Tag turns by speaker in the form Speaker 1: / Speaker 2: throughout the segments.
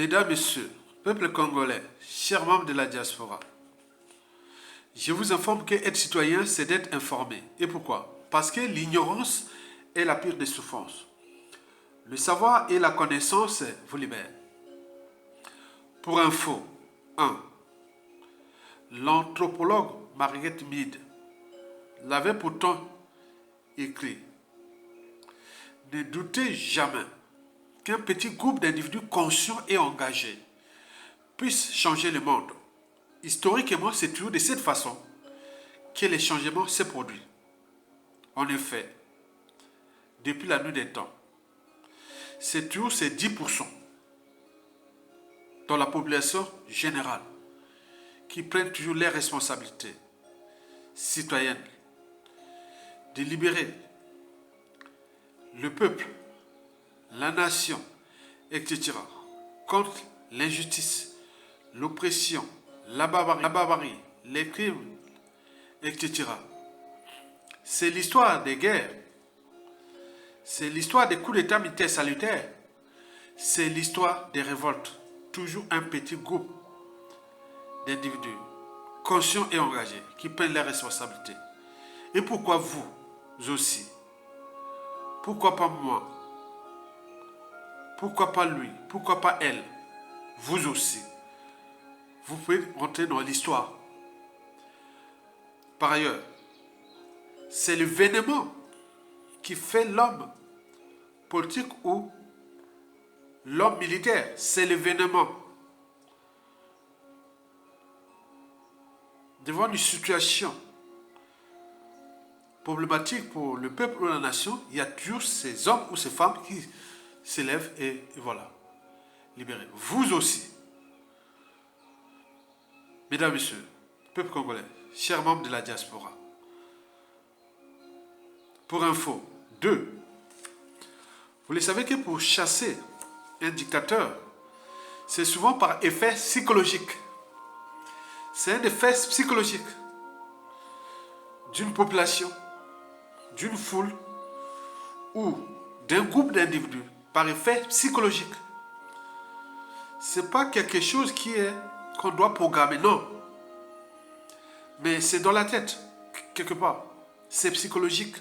Speaker 1: Mesdames, Messieurs, peuple congolais, chers membres de la diaspora, je vous informe que être citoyen, c'est d'être informé. Et pourquoi? Parce que l'ignorance est la pire des souffrances. Le savoir et la connaissance vous libèrent. Pour info, 1. L'anthropologue Margaret Mead l'avait pourtant écrit. Ne doutez jamais qu'un petit groupe d'individus conscients et engagés puisse changer le monde. Historiquement, c'est toujours de cette façon que les changements se produisent. En effet, depuis la nuit des temps, c'est toujours ces 10% dans la population générale qui prennent toujours les responsabilités citoyennes de libérer le peuple, la nation, etc. contre l'injustice, l'oppression, la barbarie, les crimes, etc. C'est l'histoire des guerres. C'est l'histoire des coups d'État militaires salutaires. C'est l'histoire des révoltes. Toujours un petit groupe d'individus conscients et engagés qui prennent leurs responsabilités. Et pourquoi vous aussi? Pourquoi pas moi? Pourquoi pas lui? Pourquoi pas elle? Vous aussi. Vous pouvez rentrer dans l'histoire. Par ailleurs, c'est l'événement qui fait l'homme politique ou l'homme militaire. C'est l'événement. Devant une situation problématique pour le peuple ou la nation, il y a toujours ces hommes ou ces femmes qui s'élèvent et voilà, libérés. Vous aussi, mesdames, messieurs, peuple congolais, chers membres de la diaspora, pour info, 2. Vous le savez que pour chasser un dictateur, c'est souvent par effet psychologique. C'est un effet psychologique d'une population, d'une foule ou d'un groupe d'individus par effet psychologique. C'est pas quelque chose qu'on doit programmer, non. Mais c'est dans la tête, quelque part. C'est psychologique.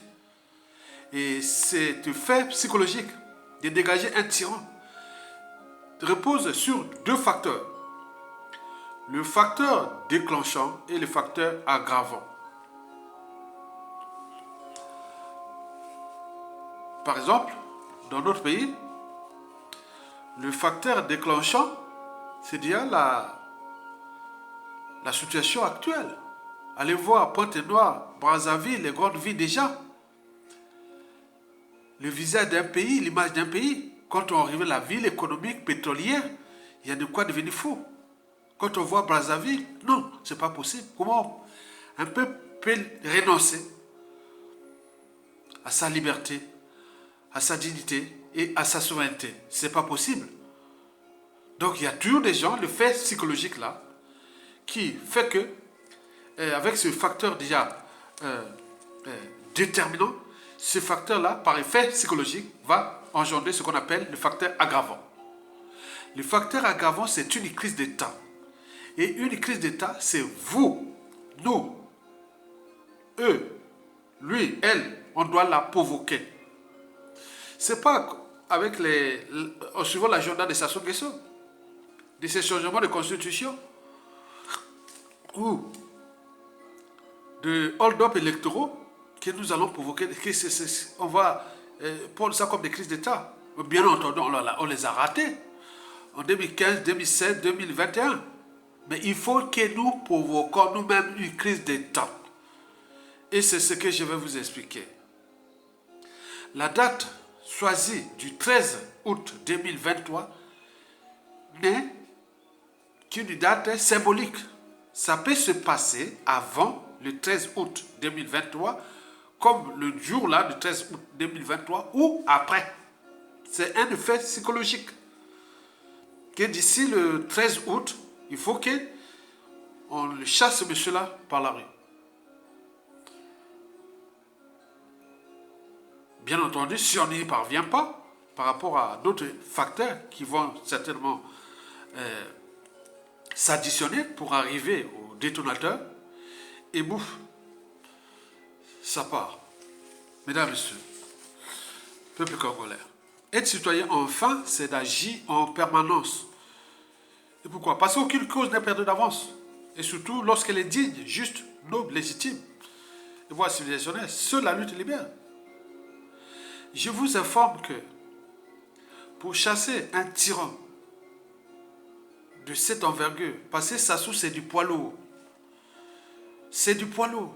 Speaker 1: Et cet effet psychologique de dégager un tyran repose sur 2 facteurs. Le facteur déclenchant et le facteur aggravant. Par exemple, dans notre pays, le facteur déclenchant, c'est déjà la situation actuelle. Allez voir Pointe-Noire, Brazzaville, les grandes villes déjà. Le visage d'un pays, l'image d'un pays. Quand on arrive à la ville économique pétrolière, il y a de quoi devenir fou. Quand on voit Brazzaville, non, c'est pas possible. Comment un peuple peut renoncer à sa liberté, à sa dignité et à sa souveraineté? C'est pas possible. Donc il y a toujours des gens, le fait psychologique là, qui fait que, avec ce facteur déjà déterminant, ce facteur-là, par effet psychologique, va engendrer ce qu'on appelle le facteur aggravant. Le facteur aggravant, c'est une crise d'État. Et une crise d'État, c'est vous, nous, eux, lui, elle, on doit la provoquer. C'est pas avec en suivant l'agenda de Sassou Nguesso, de ces changements de constitution, ou de hold-up électoraux que nous allons provoquer, on va prendre ça comme des crises d'État. Bien entendu, on les a ratés en 2015, 2016, 2021. Mais il faut que nous provoquons nous-mêmes une crise d'État. Et c'est ce que je vais vous expliquer. La date choisie du 13 août 2023 n'est qu'une date symbolique. Ça peut se passer avant le 13 août 2023, comme le jour là du 13 août 2023, ou après. C'est un effet psychologique. Que d'ici le 13 août, il faut qu'on le chasse monsieur-là par la rue. Bien entendu, si on n'y parvient pas, par rapport à d'autres facteurs qui vont certainement s'additionner pour arriver au détonateur. Et bouf, ça part. Mesdames, Messieurs, peuple congolais, être citoyen, enfin, c'est d'agir en permanence. Et pourquoi? Parce qu'aucune cause n'est perdue d'avance. Et surtout lorsqu'elle est digne, juste, noble, légitime. Et voire civilisationnelle, seule la lutte libère. Je vous informe que pour chasser un tyran de cette envergure, parce que Sassou, c'est du poids lourd. C'est du poids lourd.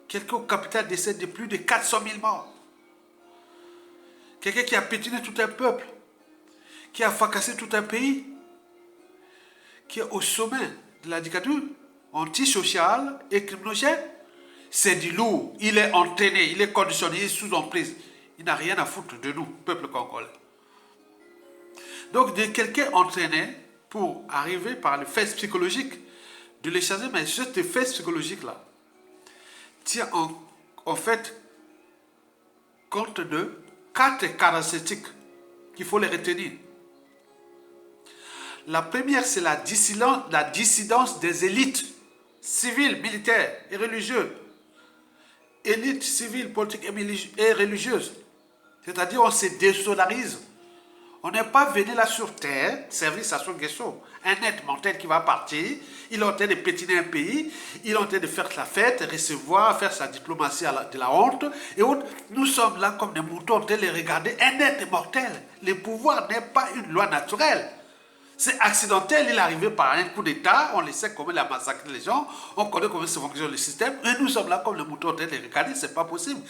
Speaker 1: Quelqu'un au capital décède de plus de 400 000 morts. Quelqu'un qui a pétiné tout un peuple, qui a fracassé tout un pays, qui est au sommet de la dictature antisociale et criminogène, c'est du lourd. Il est entraîné, il est conditionné, il est sous emprise. Il n'a rien à foutre de nous, peuple congolais. Donc, de quelqu'un entraîné pour arriver par le fait psychologique de les chasser, mais ce fait psychologique-là tient en fait compte de 4 caractéristiques qu'il faut les retenir. La première, c'est la dissidence des élites civiles, militaires et religieuses. Élites civiles, politiques et religieuses. C'est-à-dire, on se désolidarise. On n'est pas venu là sur terre, servir Sassou Nguesso, un être mortel qui va partir, il est en train de pétiner un pays, il est en train de faire la fête, recevoir, faire sa diplomatie de la honte, et autres. Nous sommes là comme des moutons en train de les regarder, un être mortel. Le pouvoir n'est pas une loi naturelle. C'est accidentel, il est arrivé par un coup d'État, on le sait comment il a massacré les gens, on connaît comment ça fonctionne le système, et nous sommes là comme les moutons en train de les regarder, c'est pas possible.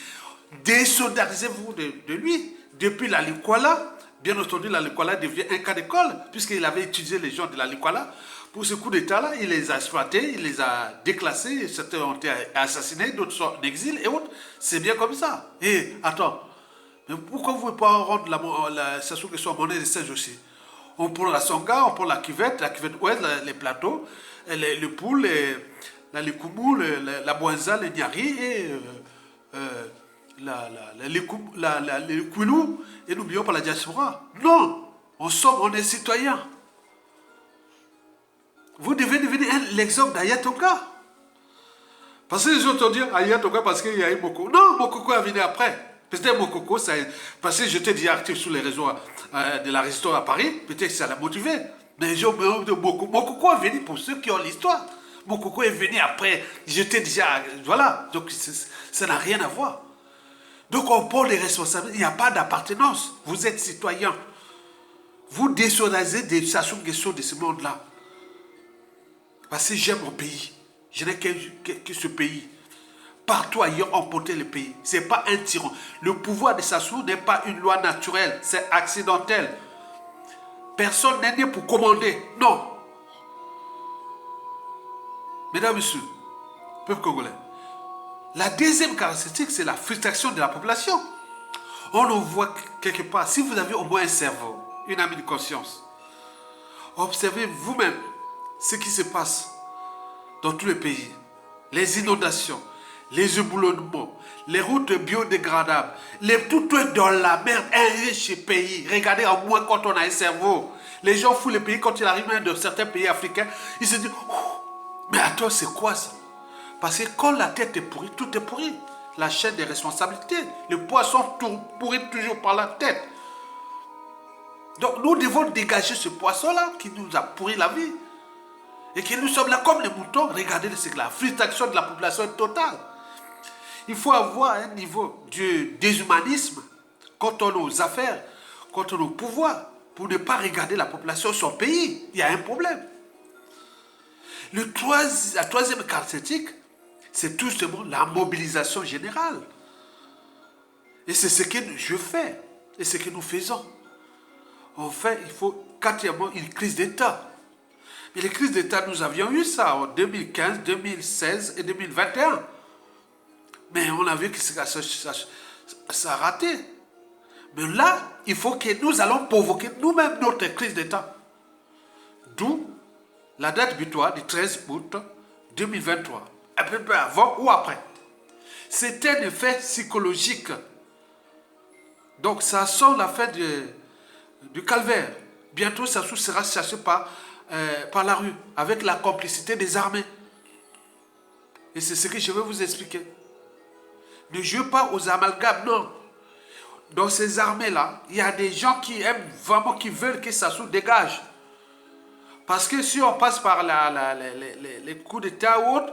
Speaker 1: Désolidarisez-vous de lui. Depuis la Likwala, bien entendu, la Likwala devient un cas d'école, puisqu'il avait utilisé les gens de la Likwala. Pour ce coup d'État-là, il les a exploités, il les a déclassés, certains ont été assassinés, d'autres sont en exil et autres. C'est bien comme ça. Et attends, mais pourquoi vous ne pouvez pas rendre la Sassou Nguesso en monnaie de siège aussi? On prend la Songa, on prend la cuvette ouest, les plateaux, le poule, la Likumu, la Boinza, le Nyari et le Kwilu, et n'oublions pas la diaspora. Non, on est citoyens. Vous devez devenir l'exemple d'Ayatonga. Parce que les autres ont dit Ayatonga parce qu'il y a eu Mokoko. Non, Mokoko a venu après. Peut-être Mokoko, parce que j'étais déjà actif sur les réseaux de la résistance à Paris, peut-être que ça l'a motivé. Mais les gens de Mokoko est venu pour ceux qui ont l'histoire. Mokoko est venu après, j'étais déjà... Voilà, donc ça n'a rien à voir. Donc on prend les responsabilités, il n'y a pas d'appartenance. Vous êtes citoyen. Vous désolidarisez des Sassou Nguesso de ce monde-là. Parce que j'aime mon pays. Je n'ai que ce pays. Partout ailleurs, on portait le pays. Ce n'est pas un tyran. Le pouvoir de Sassou n'est pas une loi naturelle. C'est accidentel. Personne n'est né pour commander. Non. Mesdames, Messieurs, peuple congolais, la deuxième caractéristique, c'est la frustration de la population. On en voit quelque part. Si vous avez au moins un cerveau, une âme de conscience, observez vous-même ce qui se passe dans tous les pays. Les inondations, les éboulements, les routes biodégradables, tout est dans la merde, un riche pays. Regardez au moins quand on a un cerveau. Les gens foutent le pays quand ils arrivent dans certains pays africains. Ils se disent, oh, mais attends, c'est quoi ça? Parce que quand la tête est pourrie, tout est pourri. La chaîne des responsabilités. Le poisson pourrit toujours par la tête. Donc nous devons dégager ce poisson-là qui nous a pourri la vie. Et que nous sommes là comme les moutons. Regardez, c'est la frustration de la population est totale. Il faut avoir un niveau de déshumanisme quant à nos affaires, quant à nos pouvoirs, pour ne pas regarder la population, son pays. Il y a un problème. La troisième caractéristique, c'est tout simplement la mobilisation générale. Et c'est ce que je fais, et ce que nous faisons. En fait, il faut quatrièmement une crise d'État. Mais les crises d'État, nous avions eu ça en 2015, 2016 et 2021. Mais on a vu que ça a raté. Mais là, il faut que nous allons provoquer nous-mêmes notre crise d'État. D'où la date butoir du 13 août 2023. Un peu avant ou après. C'est un effet psychologique. Donc ça sent la fin du calvaire. bientôt Sassou sera chassé par la rue, avec la complicité des armées. Et c'est ce que je vais vous expliquer. Ne jouez pas aux amalgames, non. Dans ces armées-là, il y a des gens qui aiment vraiment, qui veulent que Sassou dégage. Parce que si on passe par les coups d'État ou autres,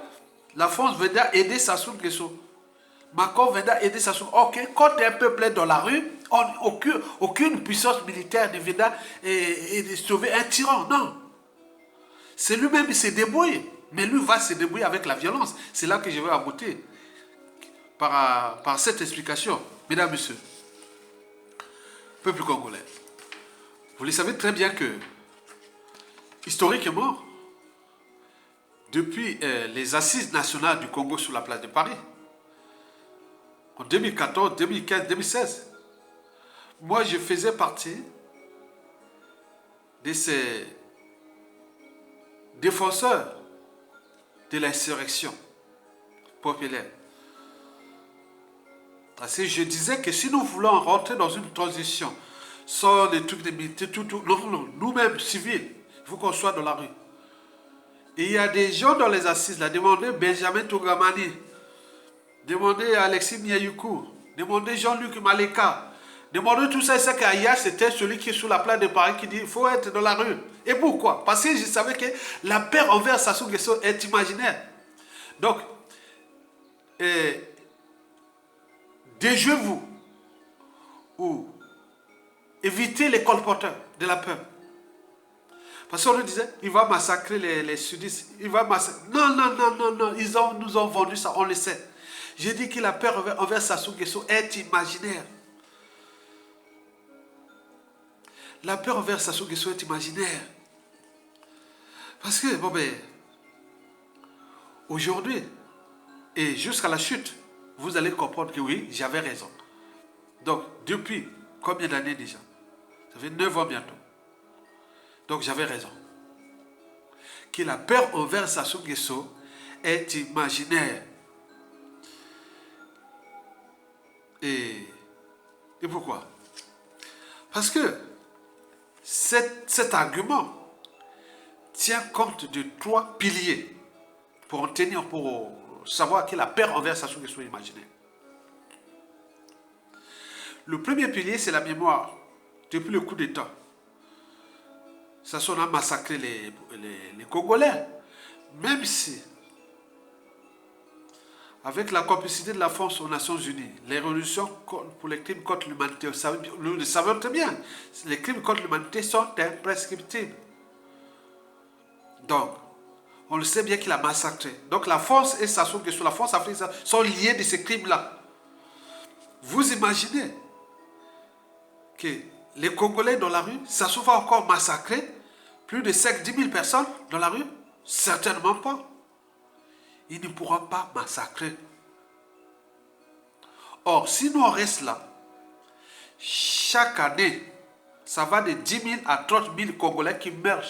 Speaker 1: la France viendra aider Sassou Nguesso. Macron viendra aider Sassou. Ok, quand un peuple est dans la rue, aucune puissance militaire ne viendra et sauver un tyran. Non. C'est lui-même qui se débrouille. Mais lui va se débrouiller avec la violence. C'est là que je vais aboutir par cette explication. Mesdames, Messieurs, peuple congolais, vous le savez très bien que, historiquement, depuis les assises nationales du Congo sur la place de Paris, en 2014, 2015, 2016, moi je faisais partie de ces défenseurs de l'insurrection populaire. Parce que je disais que si nous voulons rentrer dans une transition sans les trucs de militaires, non, nous-mêmes civils, il faut qu'on soit dans la rue. Et il y a des gens dans les assises, là, demandez Benjamin Tougamani, demandez Alexis Miayoukou, demandez Jean-Luc Maleka, demandez tout ça, c'est qu'Aya, c'était celui qui est sous la place de Paris qui dit il faut être dans la rue. Et pourquoi? Parce que je savais que la peur envers Sassou Nguesso est imaginaire. Donc, déjouez-vous ou évitez les colporteurs de la peur. Parce qu'on nous disait, il va massacrer les sudistes, il va massacrer. Non, nous ont vendu ça, on le sait. J'ai dit que la peur envers Sassou Nguesso est imaginaire. La peur envers Sassou Nguesso est imaginaire. Parce que, bon ben, aujourd'hui, et jusqu'à la chute, vous allez comprendre que oui, j'avais raison. Donc, depuis combien d'années déjà? Ça fait 9 ans bientôt. Donc, j'avais raison. Que la peur envers Sassou Nguesso est imaginaire. Et pourquoi? Parce que cet argument tient compte de 3 piliers pour savoir que la peur envers Sassou Nguesso est imaginaire. Le premier pilier, c'est la mémoire. Depuis le coup d'État, Sassou a massacré les Congolais. Même si, avec la complicité de la France aux Nations Unies, les résolutions pour les crimes contre l'humanité, nous le savons très bien, les crimes contre l'humanité sont imprescriptibles. Donc, on le sait bien qu'il a massacré. Donc la France et Sassou Nguesso, la France africaine, sont liés de ces crimes-là. Vous imaginez que les Congolais dans la rue, Sassou va encore massacrer plus de 5-10 000 personnes dans la rue? Certainement pas. Il ne pourra pas massacrer. Or, si nous on reste là, chaque année, ça va de 10 000 à 30 000 Congolais qui meurent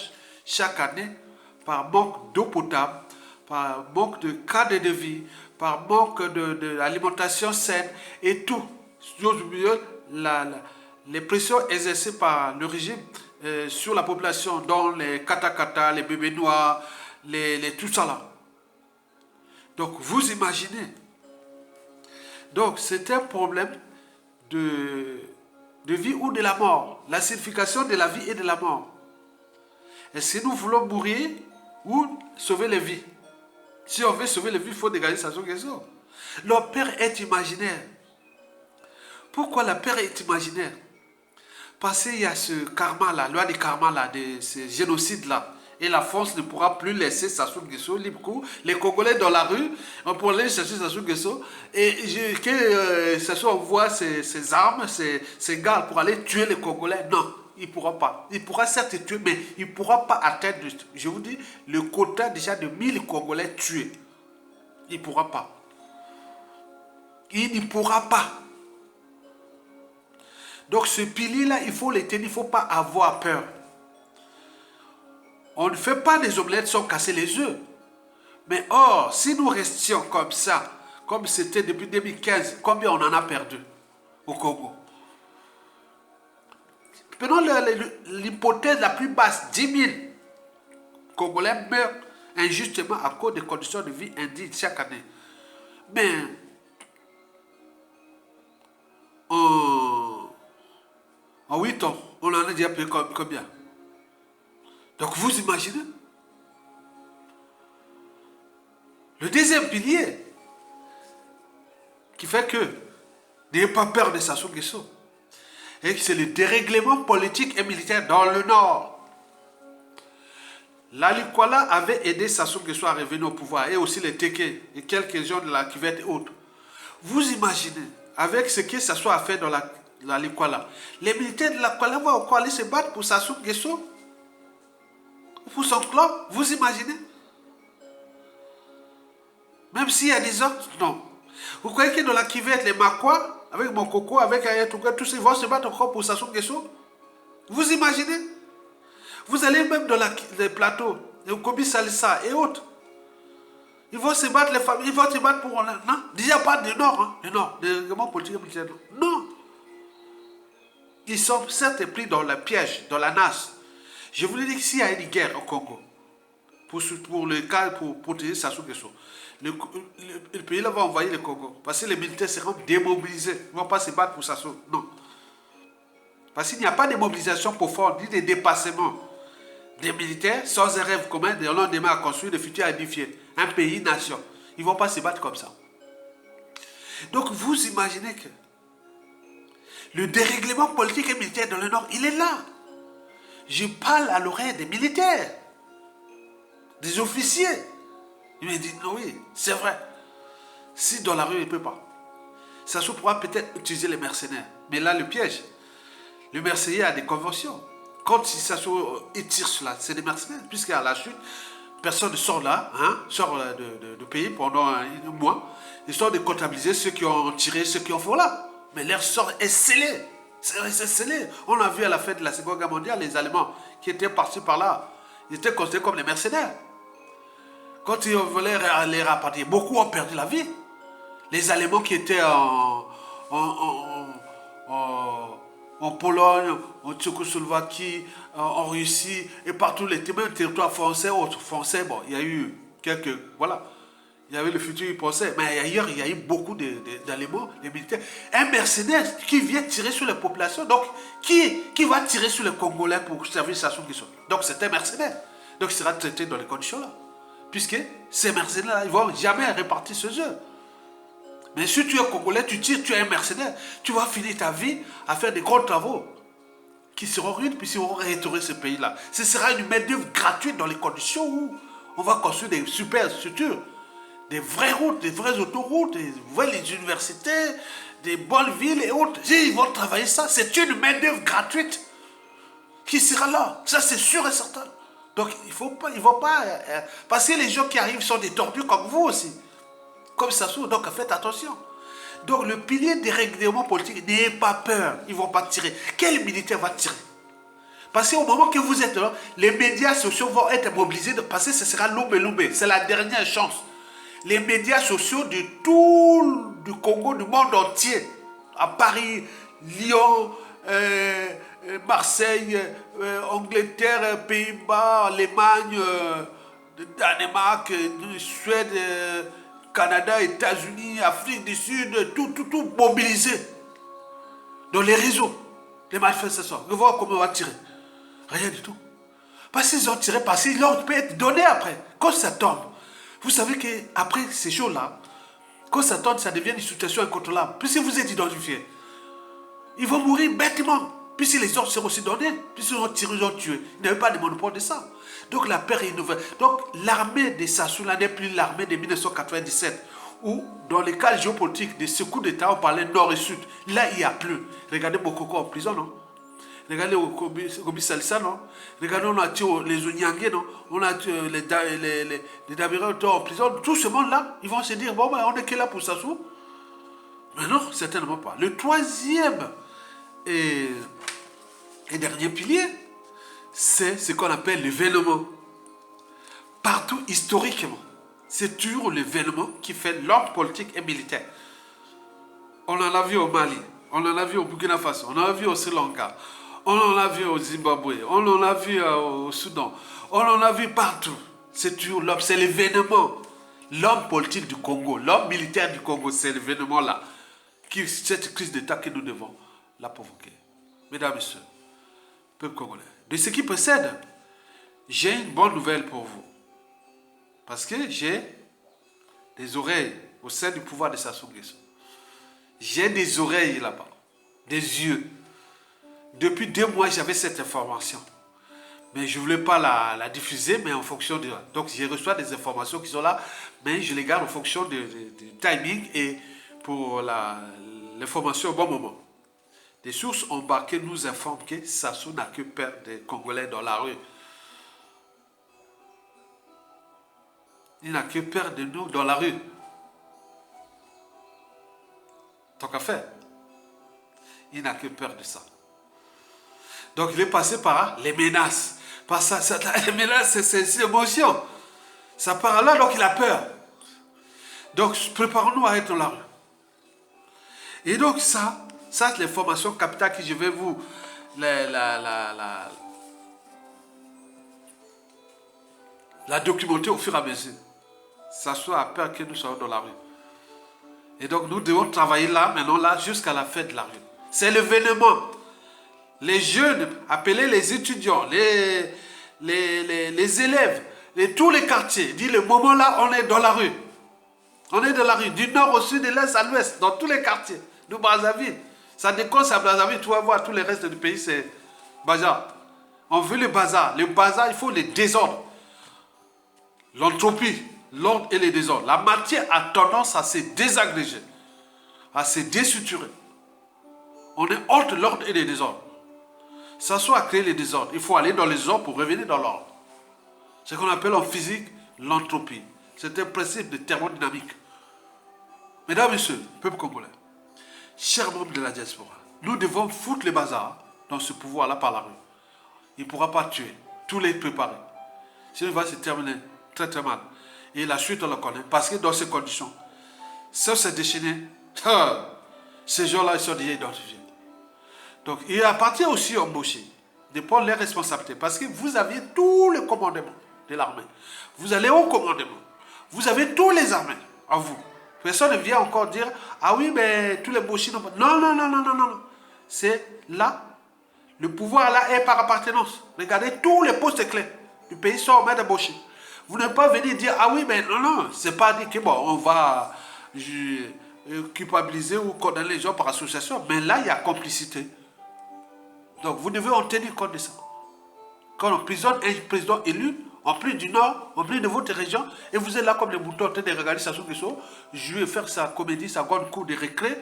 Speaker 1: chaque année par manque d'eau potable, par manque de cadre de vie, par manque d'alimentation saine et tout. Les pressions exercées par le régime sur la population, dont les katakata, les bébés noirs, tout ça là. Donc vous imaginez. Donc c'est un problème de vie ou de la mort. La signification de la vie et de la mort. Et si nous voulons mourir ou sauver les vies. Si on veut sauver les vies, il faut dégager Sassou Nguesso. Leur peur est imaginaire. Pourquoi la peur est imaginaire? Parce qu'il y a ce karma-là, loi du karma-là, de ce génocide-là. Et la France ne pourra plus laisser Sassou Nguesso libre cours. Les Congolais dans la rue, on pourra aller chercher Sassou Nguesso. Et que Sassou envoie ses armes, ses gars pour aller tuer les Congolais. Non, il ne pourra pas. Il pourra certes tuer, mais il ne pourra pas atteindre, je vous dis, le quota déjà de 1000 Congolais tués. Il ne pourra pas. Il ne pourra pas. Donc ce pilier-là, il faut le tenir, il ne faut pas avoir peur. On ne fait pas des omelettes sans casser les œufs. Mais or, si nous restions comme ça, comme c'était depuis 2015, combien on en a perdu au Congo? Prenons l'hypothèse la plus basse, 10 000 Congolais meurent injustement à cause des conditions de vie indignes chaque année. Mais en 8 ans, on en a déjà payé combien? Donc vous imaginez? Le deuxième pilier qui fait que n'ayez pas peur de Sassou Nguesso, et c'est le dérèglement politique et militaire dans le Nord. Lali Kwala avait aidé Sassou Nguesso à revenir au pouvoir, et aussi les Téké et quelques gens de la Cuvette et autres. Vous imaginez, avec ce que Sassou a fait dans la Likwala, les militaires de la Kwala vont encore aller se battre pour Sassou Nguesso, pour son clan, vous imaginez? Même s'il y a des autres, non. Vous croyez que dans la Cuvette, les Makwa, avec Mokoko, avec Ayatouka, tous ils vont se battre encore pour Sassou Nguesso? Vous imaginez? Vous allez même dans les plateaux, les Kobi Salissa et autres. Ils vont se battre, les familles, ils vont se battre pour... Non, déjà pas du Nord, hein, du Nord, des règlements politiques et militaires. Non. Ils sont certes pris dans le piège, dans la nasse. Je vous dis que s'il y a une guerre au Congo, pour le cas, pour protéger Sassou Nguesso, le pays là va envoyer le Congo. Parce que les militaires seront démobilisés. Ils ne vont pas se battre pour Sassou. Non. Parce qu'il n'y a pas de mobilisation profonde, ni de dépassement des militaires sans un rêve commun de lendemain à construire le futur à édifier. Un pays, nation. Ils ne vont pas se battre comme ça. Donc vous imaginez que le dérèglement politique et militaire dans le Nord, il est là. Je parle à l'oreille des militaires, des officiers. Ils me disent, oui, c'est vrai. Si dans la rue, il ne peut pas. Ça se pourra peut-être utiliser les mercenaires. Mais là, le piège, le mercenaire a des conventions. Quand ça il tire sur là, c'est des mercenaires. Puisqu'à la chute, personne ne sort là, hein, sort de pays pendant un mois, histoire de comptabiliser ceux qui ont tiré, ceux qui ont fait là. Mais leur sort est scellé. C'est scellé. On a vu à la fin de la Seconde Guerre mondiale, les Allemands qui étaient partis par là, ils étaient considérés comme des mercenaires. Quand ils voulaient les rapatrier, beaucoup ont perdu la vie. Les Allemands qui étaient en Pologne, en Tchécoslovaquie, en Russie, et partout les territoires français, autres français, bon, il y a eu quelques, voilà, il y avait le futur, ils pensaient, mais ailleurs, il y a eu beaucoup d'Allemands, des militaires. Un mercenaire qui vient tirer sur les populations, donc, qui va tirer sur les Congolais pour servir Sassou Nguesso? Donc, c'est un mercenaire. Donc, il sera traité dans les conditions-là. Puisque ces mercenaires-là, ils ne vont jamais répartir ce jeu. Mais si tu es Congolais, tu tires, tu es un mercenaire, tu vas finir ta vie à faire des grands travaux qui seront rudes, puis ils vont restaurer ce pays-là. Ce sera une main-d'œuvre gratuite dans les conditions où on va construire des super structures, des vraies routes, des vraies autoroutes, des vraies universités, des bonnes villes et autres. Ils vont travailler ça. C'est une main-d'œuvre gratuite qui sera là. Ça, c'est sûr et certain. Donc, il ne faut pas... parce que les gens qui arrivent sont des tordus comme vous aussi. Comme Sassou, donc faites attention. Donc le pilier des règlements politiques, n'ayez pas peur, ils ne vont pas tirer. Quel militaire va tirer? Parce qu'au moment que vous êtes là, les médias sociaux vont être mobilisés, parce que ce sera loubé, c'est la dernière chance. Les médias sociaux de tout du Congo, du monde entier, à Paris, Lyon, Marseille, Angleterre, Pays-Bas, Allemagne, Danemark, Suède, Canada, États-Unis, Afrique du Sud, tout mobilisé dans les réseaux, les manifestations. Vous voyez comment on va tirer. Rien du tout. Parce qu'ils ont tiré, parce qu'ils l'ont peut être donné après. Quand ça tombe, vous savez qu'après ces choses-là, quand ça tombe, ça devient une situation incontrôlable. Puisque vous êtes identifiés, ils vont mourir bêtement. Puisque les ordres seront aussi donnés, puisqu'ils ont tiré, ils ont tué. Ils n'avaient pas de monopole de ça. Donc la paix est nouvelle. Donc l'armée de Sassou n'est plus l'armée de 1997, où dans les cas géopolitiques de ce coup d'État, on parlait nord et sud. Là, il n'y a plus. Regardez Bokoko en prison, non? Regardez Kobi Salissa, non? Regardez, on a tué les Onyangué, non? On a tué les Dabira en prison. Tout ce monde-là, ils vont se dire, bon, ben, on est que là pour Sassou. Mais non, certainement pas. Le troisième et dernier pilier, c'est ce qu'on appelle l'événement. Partout, historiquement, c'est toujours l'événement qui fait l'ordre politique et militaire. On en a vu au Mali, on en a vu au Burkina Faso, on en a vu au Sri Lanka, On en a vu au Zimbabwe, on en a vu au Soudan, on en a vu partout. C'est toujours l'homme, c'est l'événement. L'homme politique du Congo, l'homme militaire du Congo, c'est l'événement-là. Cette crise d'État que nous devons la provoquer. Mesdames et messieurs, peuple congolais, de ce qui précède, j'ai une bonne nouvelle pour vous. Parce que j'ai des oreilles au sein du pouvoir de Sassou Nguesso. J'ai des oreilles là-bas, des yeux. Depuis 2 mois, j'avais cette information. Mais je ne voulais pas la diffuser, mais en fonction de... Donc, je reçois des informations qui sont là, mais je les garde en fonction du timing et pour l'information au bon moment. Des sources embarquées nous informent que Sassou n'a que peur des Congolais dans la rue. Il n'a que peur de nous dans la rue. Tant qu'à faire. Il n'a que peur de ça. Donc, il est passé par les menaces. Par ça, les menaces, c'est émotion. Ça part là, donc il a peur. Donc, préparons-nous à être dans la rue. Et donc, ça c'est l'information capitale que je vais vous... La documenter au fur et à mesure. Ça soit à peur que nous soyons dans la rue. Et donc, nous devons travailler là, maintenant, là, jusqu'à la fin de la rue. C'est l'événement. Les jeunes, appelés les étudiants, les élèves, tous les quartiers, dit le moment là, on est dans la rue. On est dans la rue, du nord au sud, de l'est à l'ouest, dans tous les quartiers. Nous, Brazzaville, ça déconne à Brazzaville, tu vas voir, tous les restes du pays, c'est bazar. On veut le bazar. Le bazar, il faut les désordres. L'entropie, l'ordre et les désordres. La matière a tendance à se désagréger, à se désuturer. On est hors de l'ordre et des désordres. Ça soit à créer les désordres. Il faut aller dans les ordres pour revenir dans l'ordre. C'est ce qu'on appelle en physique l'entropie. C'est un principe de thermodynamique. Mesdames et messieurs, peuple congolais, chers membres de la diaspora, nous devons foutre le bazar dans ce pouvoir-là par la rue. Il ne pourra pas tuer. Tous les préparer. Sinon, il va se terminer très très mal. Et la suite, on la connaît. Parce que dans ces conditions, ça s'est déchaîné. Ces gens-là, ils sont déjà identifiés. Donc, il appartient aussi aux embauchés de prendre les responsabilités. Parce que vous aviez tout le commandement de l'armée. Vous allez au commandement. Vous avez tous les armées à vous. Personne ne vient encore dire, ah oui, mais tous les embauchés n'ont pas... Non, non, non, non, non, non. C'est là, le pouvoir là est par appartenance. Regardez, tous les postes clés du pays sont en main d'embauchés. Vous n'êtes pas venu dire, ah oui, mais non, non, c'est pas dit que bon, on va culpabiliser ou condamner les gens par association. Mais là, il y a complicité. Donc, vous devez en tenir compte de ça. Quand on prisonne un président élu, en plus du Nord, en plus de votre région, et vous êtes là comme les moutons en train de regarder Sassou Nguesso, jouer, faire sa comédie, sa grande cour de récré,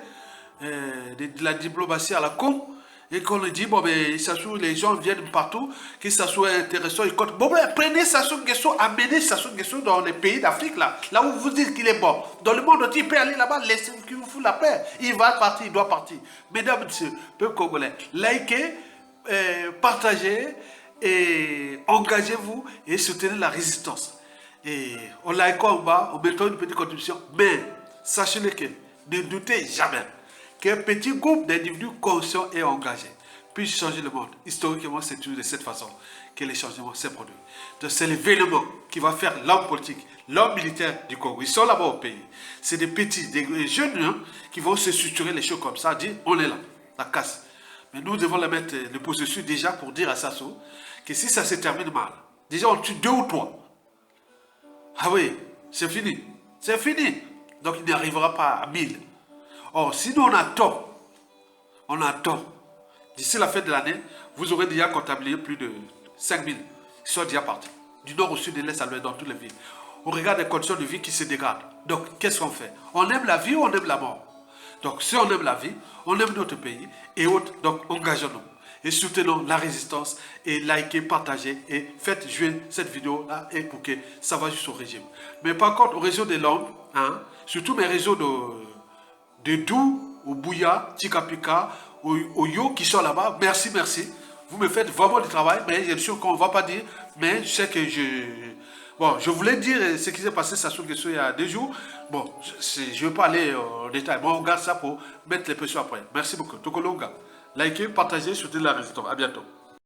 Speaker 1: de la diplomatie à la con, et qu'on lui dit, bon, ben, Sassou, les gens viennent partout, que Sassou est intéressant, ils comptent. Bon, ben, prenez Sassou Nguesso, amenez Sassou Nguesso dans les pays d'Afrique, là où vous dites qu'il est bon. Dans le monde entier, il peut aller là-bas, laissez qu'il vous fout la paix. Il va partir, il doit partir. Mesdames et messieurs, peuple congolais, likez, partagez et engagez-vous et soutenez la résistance. Et on like en bas, en mettant une petite contribution. Mais sachez-le que ne doutez jamais qu'un petit groupe d'individus conscients et engagés puisse changer le monde. Historiquement, c'est toujours de cette façon que les changements s'est produit. Donc c'est l'événement qui va faire l'homme politique, l'homme militaire du Congo. Ils sont là-bas au pays. C'est des petits, des jeunes hein, qui vont se structurer les choses comme ça, dire on est là, la casse. Mais nous devons le processus déjà pour dire à Sassou que si ça se termine mal, déjà on tue 2 ou 3. Ah oui, c'est fini. C'est fini. Donc il n'y arrivera pas à 1000. Or, si nous on attend, d'ici la fin de l'année, vous aurez déjà comptabilisé plus de 5000 qui sont déjà partis. Du nord au sud, de l'est à l'ouest, dans toutes les villes. On regarde les conditions de vie qui se dégradent. Donc, qu'est-ce qu'on fait? On aime la vie ou on aime la mort? Donc, si on aime la vie, on aime notre pays et autres, donc engageons-nous. Et soutenons la résistance et likez, partagez et faites jouer cette vidéo-là et pour que ça va jusqu'au régime. Mais par contre, au réseau des langues, hein, surtout mes réseaux de Dou, au Bouya, Tikapika, au Yo qui sont là-bas, merci, merci. Vous me faites vraiment du travail, mais je suis sûr qu'on ne va pas dire, mais je sais que Bon, je voulais dire ce qui s'est passé Sassou Nguesso il y a 2 jours. Bon, je ne vais pas aller en détail. Moi, on garde ça pour mettre les pressions après. Merci beaucoup. Tokolonga. Likez, partagez, soutenez la résistance. À bientôt.